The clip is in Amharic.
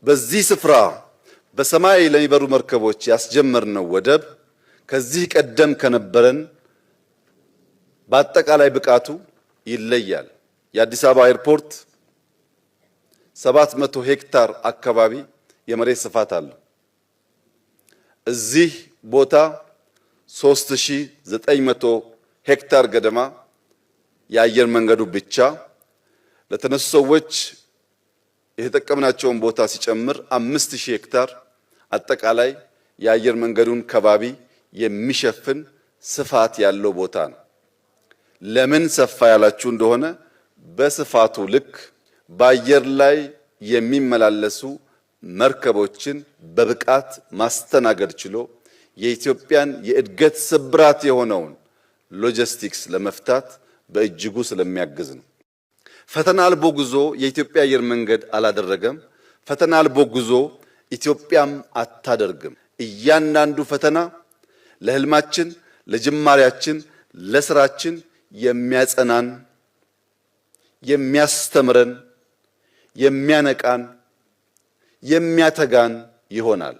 በዚህ ስፍራ በሰማይ ለሚበሩ መርከቦች ያስጀመርነው ወደብ ከዚህ ቀደም ከነበረን በአጠቃላይ ብቃቱ ይለያል። የአዲስ አበባ ኤርፖርት 700 ሄክታር አካባቢ የመሬት ስፋት አለው። እዚህ ቦታ 3900 ሄክታር ገደማ የአየር መንገዱ ብቻ ለተነሱ ሰዎች የተጠቀምናቸውን ቦታ ሲጨምር 5000 ሄክታር አጠቃላይ የአየር መንገዱን ከባቢ የሚሸፍን ስፋት ያለው ቦታ ነው። ለምን ሰፋ ያላችሁ እንደሆነ በስፋቱ ልክ በአየር ላይ የሚመላለሱ መርከቦችን በብቃት ማስተናገድ ችሎ የኢትዮጵያን የእድገት ስብራት የሆነውን ሎጂስቲክስ ለመፍታት በእጅጉ ስለሚያግዝ ነው። ፈተና አልቦ ጉዞ የኢትዮጵያ አየር መንገድ አላደረገም። ፈተና አልቦ ጉዞ ኢትዮጵያም አታደርግም። እያንዳንዱ ፈተና ለህልማችን፣ ለጅማሬያችን፣ ለስራችን የሚያጸናን፣ የሚያስተምረን፣ የሚያነቃን፣ የሚያተጋን ይሆናል።